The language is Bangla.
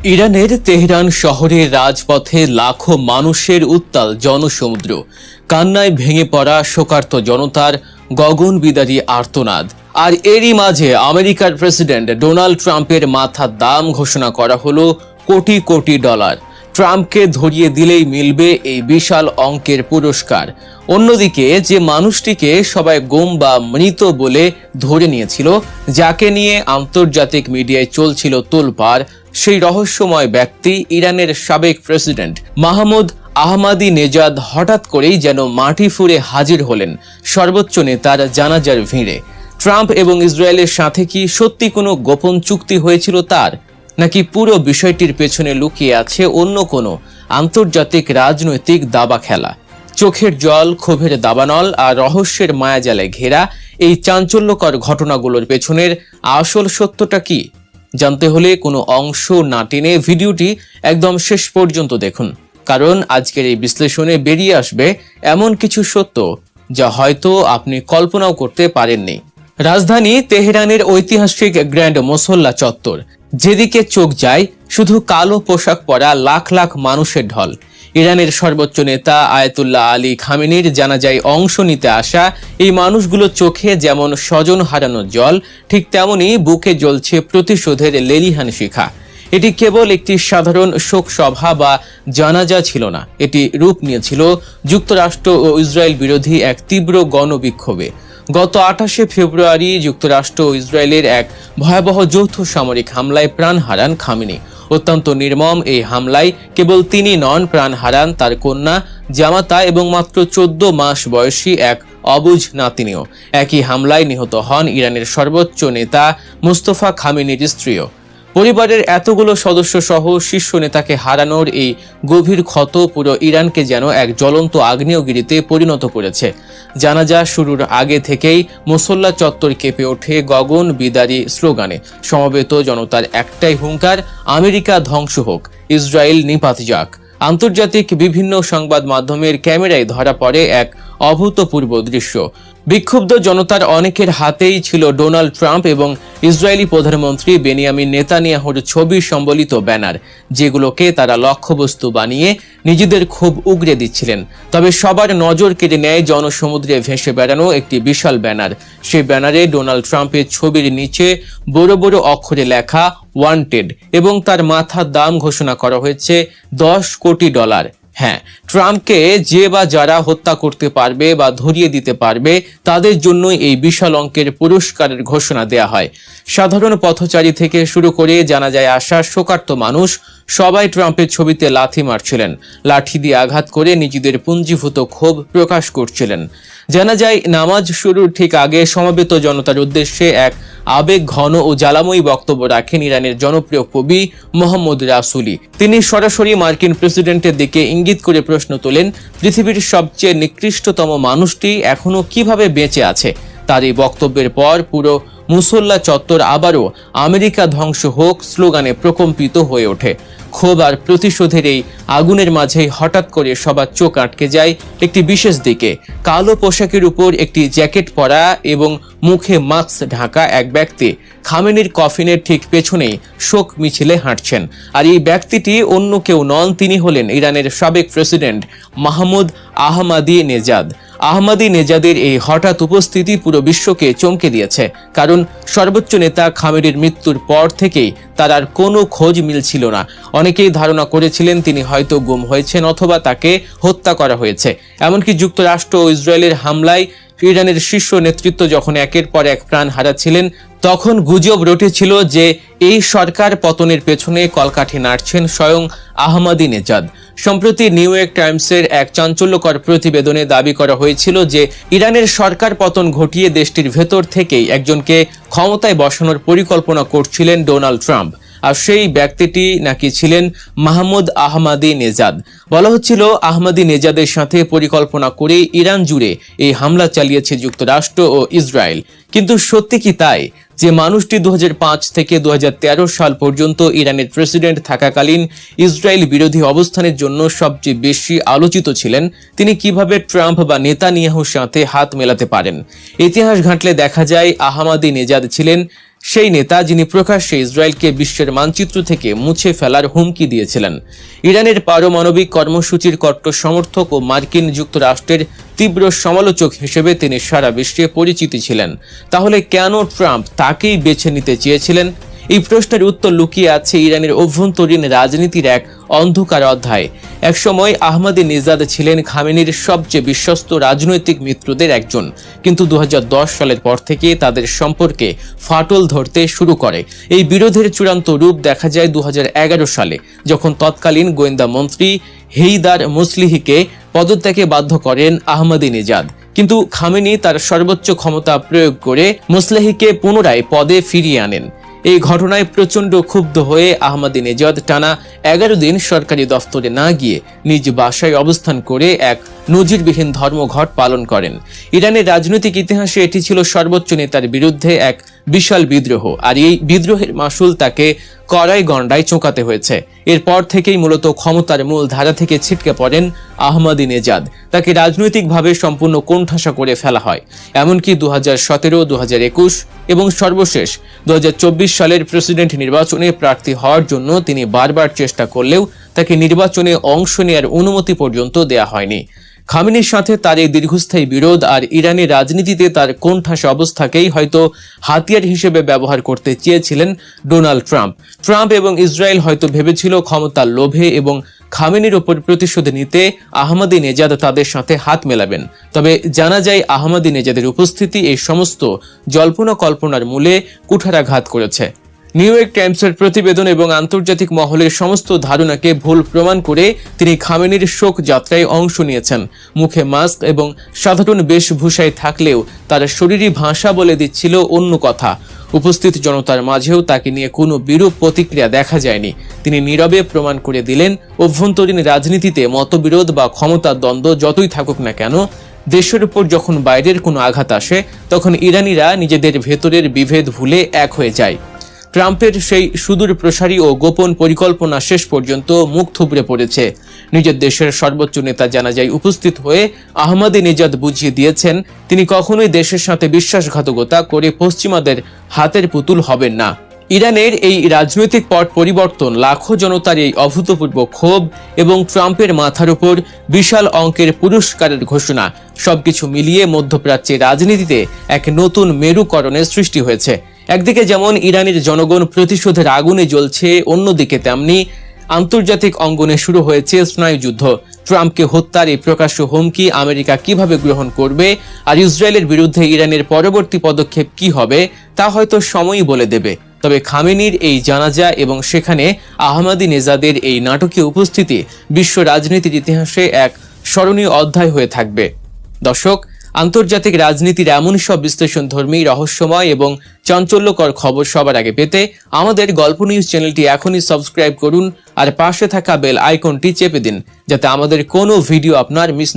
ইরানের তেহরান শহরের রাজপথে লাখো মানুষের উত্তাল জনসমুদ্র, কান্নায় ভেঙে পড়া শোকার্ত জনতার গগনবিদারী আর্তনাদ। আর এরই মাঝে আমেরিকার প্রেসিডেন্ট ডোনাল্ড ট্রাম্পের মাথার দাম ঘোষণা করা হলো কোটি কোটি ডলার। ট্রাম্পকে ধরিয়ে দিলেই মিলবে এই বিশাল অঙ্কের পুরস্কার। অন্যদিকে যে মানুষটিকে সবাই গুম বা মৃত বলে ধরে নিয়েছিল, যাকে নিয়ে আন্তর্জাতিক মিডিয়ায় চলছিল তোলপাড়, সেই রহস্যময় ব্যক্তি ইরানের সাবেক প্রেসিডেন্ট মাহমুদ আহমাদি নেজাদ হঠাৎ করেই যেন মাটি ফুঁড়ে হাজির হলেন সর্বোচ্চ নেতার জানাজার ভিড়ে। ট্রাম্প এবং ইসরায়েলের সাথে কি সত্যি কোনো গোপন চুক্তি হয়েছিল তার, নাকি পুরো বিষয়টির পেছনে লুকিয়ে আছে অন্য কোনো আন্তর্জাতিক রাজনৈতিক দাবা খেলা? চোখের জল, ক্ষোভের দাবানল আর রহস্যের মায়াজালে ঘেরা এই চাঞ্চল্যকর ঘটনাগুলোর পেছনের আসল সত্যটা কি জানতে হলে কোনো অংশ না টেনে ভিডিওটি একদম শেষ পর্যন্ত দেখুন, কারণ আজকের এই বিশ্লেষণে বেরিয়ে আসবে এমন কিছু সত্য যা হয়তো আপনি কল্পনাও করতে পারেননি। রাজধানী তেহরানের ঐতিহাসিক গ্র্যান্ড মুসল্লা চত্বর, যেদিকে চোখ যায় শুধু কালো পোশাক পরা লাখ লাখ মানুষের ঢল। ইরানের সর্বোচ্চ নেতা আয়াতুল্লাহ আলী খামেনির জানাজায় অংশ নিতে আসা এই মানুষগুলো চোখে যেমন স্বজন হারানোর জল, ঠিক তেমনি বুকে জ্বলছে প্রতিশোধের লেলিহান শিখা। এটি কেবল একটি সাধারণ শোক সভা বা জানাজা ছিল না, এটি রূপ নিয়েছিল যুক্তরাষ্ট্র ও ইসরায়েল বিরোধী এক তীব্র গণবিক্ষোভে। গত 28শে ফেব্রুয়ারি যুক্তরাষ্ট্র ও ইসরায়েলের এক ভয়াবহ যৌথ সামরিক হামলায় প্রাণ হারান খামেনি। অত্যন্ত নির্মম এই হামলায় কেবল তিনি নন, প্রাণ হারান তার কন্যা, জামাতা এবং মাত্র 14 মাস বয়সী এক অবুঝ নাতিনিও। একই হামলায় নিহত হন ইরানের সর্বোচ্চ নেতা মুস্তফা খামেনির স্ত্রীও। পরিবারের এতগুলো সদস্য সহ শীর্ষ নেতাকে হারানোর এই গভীর ক্ষত পুরো ইরানকে যেন এক জ্বলন্ত আগ্নেয়গিরিতে পরিণত করেছে। জানাজা শুরুর আগে থেকেই মুসল্লা চত্বর কেঁপে ওঠে গগন বিদারী স্লোগানে। সমবেত জনতার একটাই হুঙ্কার, আমেরিকা ধ্বংস হোক, ইসরায়েল নিপাত যাক। আন্তর্জাতিক বিভিন্ন সংবাদ মাধ্যমের ক্যামেরায় ধরা পড়ে এক অভূতপূর্ব দৃশ্য। বিক্ষুব্ধ জনতার অনেকের হাতেই ছিল ডোনাল্ড ট্রাম্প এবং ইসরায়েলি প্রধানমন্ত্রী বেনিয়ামিন নেতানিয়াহুর ছবি সম্বলিত ব্যানার, যেগুলোকে তারা লক্ষ্যবস্তু বানিয়ে নিজেদের ক্ষোভ উগরে দিচ্ছিলেন। তবে সবার নজর কেড়ে নেয় জনসমুদ্রে ভেসে বেড়ানো একটি বিশাল ব্যানার। সেই ব্যানারে ডোনাল্ড ট্রাম্পের ছবির নিচে বড় বড় অক্ষরে লেখা ওয়ান্টেড এবং তার মাথার দাম ঘোষণা করা হয়েছে $10 কোটি। হ্যাঁ, ট্রাম্পকে যে বা যারা হত্যা করতে পারবে বা ধরিয়ে দিতে পারবে তাদের জন্যই এই বিশাল অঙ্কের পুরস্কারের ঘোষণা দেয়া হয়। সাধারণ পথচারী থেকে শুরু করে জানাজায় আসা শোকার্ত মানুষ সবাই ট্রাম্পের ছবিতে লাথি মারছিলেন, লাঠি দিয়ে আঘাত করে নিজেদের পুঞ্জীভূত ক্ষোভ প্রকাশ করছিলেন। জানাজায় নামাজ শুরুর ঠিক আগে সমবেত জনতার উদ্দেশ্যে এক আবেগ ঘন ও জ্বালাময়ী বক্তব্য রাখেন ইরানের জনপ্রিয় কবি মোহাম্মদ রাসুলি। তিনি সরাসরি মার্কিন প্রেসিডেন্টের দিকে ইঙ্গিত করে প্রশ্ন তোলেন, পৃথিবীর সবচেয়ে নিকৃষ্টতম মানুষটি এখনো কিভাবে বেঁচে আছে? তার এই বক্তব্যের পর পুরো মুসল্লা চত্বর আবারও আমেরিকা ধ্বংস হোক স্লোগানে প্রকম্পিত হয়ে ওঠে। ক্ষোভ আর প্রতিশোধের এই আগুনের মাঝেই হঠাৎ করে সবার চোখ আটকে যায় একটি বিশেষ দিকে। কালো পোশাকের উপর একটি জ্যাকেট পরা এবং মুখে মাস্ক ঢাকা এক ব্যক্তি খামেনির কফিনের ঠিক পেছনেই শোক মিছিলে হাঁটছেন। আর এই ব্যক্তিটি অন্য কেউ নন, তিনি হলেন ইরানের সাবেক president Mahmoud Ahmadi Nejad. Ahmadi নেজাদের এই হঠাৎ উপস্থিতি পুরো বিশ্বকে চমকে দিয়েছে, কারণ সর্বোচ্চ নেতা খামেনির মৃত্যুর পর থেকেই তার আর কোনো খোঁজ মিলছিল না। অনেকেই ধারণা করেছিলেন তিনি হয়তো গুম হয়েছেন অথবা তাকে হত্যা করা হয়েছে। এমনকি যুক্তরাষ্ট্র ও ইসরায়েলের হামলায় ইরানের শীর্ষ নেতৃত্ব যখন একের পর এক প্রাণ হারাচ্ছিলেন, তখন গুজব রটেছিল যে এই সরকার পতনের পেছনে কলকাঠি নাড়ছেন স্বয়ং আহমাদি নেজাদ। সম্প্রতি নিউ ইয়র্ক টাইমসের এক চাঞ্চল্যকর প্রতিবেদনে দাবি করা হয়েছিল যে ইরানের সরকার পতন ঘটিয়ে দেশটির ভেতর থেকেই একজনকে ক্ষমতায় বসানোর পরিকল্পনা করছিলেন ডোনাল্ড ট্রাম্প। আর সেই ব্যক্তিটি নাকি ছিলেন মাহমুদ আহমাদি নেজাদ। বলা হচ্ছিল আহমাদি নেজাদের সাথে পরিকল্পনা করে ইরান জুড়ে এই হামলা চালিয়েছে যুক্তরাষ্ট্র ও ইসরায়েল। কিন্তু সত্যি কি তাই যে মানুষটি 2005 থেকে 2013 সাল পর্যন্ত ইরানের প্রেসিডেন্ট থাকাকালীন ইসরায়েল বিরোধী অবস্থানের জন্য সবচেয়ে বেশি আলোচিত ছিলেন, তিনি কিভাবে ট্রাম্প বা নেতানিয়াহুর সাথে হাত মেলাতে পারেন? ইতিহাস ঘাঁটলে দেখা যায় আহমাদি নেজাদ ছিলেন সেই নেতা যিনি প্রকাশ্যে ইসরায়েলকে বিশ্বের মানচিত্র থেকে মুছে ফেলার হুমকি দিয়েছিলেন। ইরানের পারমাণবিক কর্মসূচির কট্টর সমর্থক ও মার্কিন যুক্তরাষ্ট্রের তীব্র সমালোচক হিসেবে তিনি সারা বিশ্বে পরিচিতি ছিলেন। তাহলে কেন ট্রাম্প তাকেই বেছে নিতে চেয়েছিলেন? এই প্রশ্নের উত্তর লুকিয়ে আছে ইরানের অভ্যন্তরীণ রাজনীতির এক অন্ধকার অধ্যায়। একসময় আহমাদিনেজাদ ছিলেন খামেনির সবচেয়ে বিশ্বস্ত রাজনৈতিক মিত্রদের একজন, কিন্তু 2010 সালের পর থেকে তাদের সম্পর্কে ফাটল ধরতে শুরু করে। এই বিরোধের চূড়ান্ত রূপ দেখা যায় 2011 সালে, যখন তৎকালীন গোয়েন্দা মন্ত্রী হেইদার মুসলিহিকে পদত্যাগে বাধ্য করেন আহমাদিনেজাদ। কিন্তু খামেনি তার সর্বোচ্চ ক্ষমতা প্রয়োগ করে মুসলিহিকে পুনরায় পদে ফিরিয়ে আনেন। এই ঘটনায় প্রচণ্ড ক্ষুব্ধ হয়ে আহমাদিনেজাদ টানা 11 দিন সরকারি দফতরে না গিয়ে নিজ বাসায় অবস্থান করে এক নজিরবিহীন ধর্মঘট পালন করেন। ইরানের রাজনৈতিক ইতিহাসে এটি ছিল সর্বোচ্চ নেতার বিরুদ্ধে এক বিশাল বিদ্রোহ, আর এই বিদ্রোহের মাসুল তাকে কড়াই গণ্ডায় চোকাতে হয়েছে। এরপর থেকেই মূলত ক্ষমতার মূল ধারা থেকে ছিটকে পড়েন আহমাদিনেজাদ। তাকে রাজনৈতিকভাবে সম্পূর্ণ কোণঠাসা করে ফেলা হয়। এমনকি 2017, 2021 এবং সর্বশেষ 2024 সালের প্রেসিডেন্ট নির্বাচনে প্রার্থী হওয়ার জন্য তিনি বারবার চেষ্টা করলেও তাকে নির্বাচনে অংশ নেওয়ার অনুমতি পর্যন্ত দেয়া হয়নি। খামেনির সাথে তার এই দীর্ঘস্থায়ী বিরোধ আর ইরানের রাজনীতিতে তার কোণঠাসা অবস্থাকেই হয়তো হাতিয়ার হিসেবে ব্যবহার করতে চেয়েছিলেন ডোনাল্ড ট্রাম্প। ট্রাম্প এবং ইসরায়েল হয়তো ভেবেছিল ক্ষমতার লোভে এবং খামেনির ওপর প্রতিশোধ নিতে আহমাদিনেজাদ তাদের সাথে হাত মেলাবেন। তবে জানা যায় আহমাদিনেজাদের উপস্থিতি এই সমস্ত জল্পনা কল্পনার মূলে কুঠারাঘাত করেছে। নিউ ইয়র্ক টাইমসের প্রতিবেদন এবং আন্তর্জাতিক মহলের সমস্ত ধারণাকে ভুল প্রমাণ করে তিনি খামেনির শোক যাত্রায় অংশ নিয়েছেন। মুখে মাস্ক এবং সাধারণ বেশভূষায় থাকলেও তার শরীরী ভাষা বলে দিচ্ছিল অন্য কথা। উপস্থিত জনতার মাঝেও তাকে নিয়ে কোনো বিরূপ প্রতিক্রিয়া দেখা যায়নি। তিনি নীরবে প্রমাণ করে দিলেন, অভ্যন্তরীণ রাজনীতিতে মতবিরোধ বা ক্ষমতার দ্বন্দ্ব যতই থাকুক না কেন, দেশের উপর যখন বাইরের কোনো আঘাত আসে তখন ইরানিরা নিজেদের ভেতরের বিভেদ ভুলে এক হয়ে যায়। ট্রাম্পের সেই সুদূর প্রসারী ও গোপন পরিকল্পনা শেষ পর্যন্ত মুখ থুবড়ে পড়েছে। নিজের দেশের সর্বোচ্চ নেতা জানাজায় উপস্থিত হয়ে আহমাদিনেজাদ বুঝিয়ে দিয়েছেন তিনি কখনোই দেশের সাথে বিশ্বাসঘাতকতা করে পশ্চিমাদের হাতের পুতুল হবেন না। ইরানের এই রাজনৈতিক পট পরিবর্তন, লাখো জনতার এই অভূতপূর্ব ক্ষোভ এবং ট্রাম্পের মাথার উপর বিশাল অঙ্কের পুরস্কারের ঘোষণা, সবকিছু মিলিয়ে মধ্যপ্রাচ্যের রাজনীতিতে এক নতুন মেরুকরণের সৃষ্টি হয়েছে। একদিকে যেমন ইরানের জনগণ প্রতিশোধের আগুনে জ্বলছে, অন্যদিকে তেমনি আন্তর্জাতিক অঙ্গনে শুরু হয়েছে স্নায়ুযুদ্ধ। ট্রাম্পকে হত্যার এই প্রকাশ্য হুমকি আমেরিকা কিভাবে গ্রহণ করবে আর ইসরায়েলের বিরুদ্ধে ইরানের পরবর্তী পদক্ষেপ কি হবে তা হয়তো সময়ই বলে দেবে। তবে খামেনির এই জানাজা এবং সেখানে আহমাদিনেজাদের এই নাটকীয় উপস্থিতি বিশ্ব রাজনীতির ইতিহাসে এক স্মরণীয় অধ্যায় হয়ে থাকবে। দর্শক, আন্তর্জাতিক রাজনীতির এমন সব বিশ্লেষণধর্মী, রহস্যময় এবং চাঞ্চল্যকর খবর সবার আগে পেতে আমাদের গল্প নিউজ চ্যানেলটি এখনই সাবস্ক্রাইব করুন আর পাশে থাকা বেল আইকনটি চেপে দিন, যাতে আমাদের কোনো ভিডিও আপনার মিস না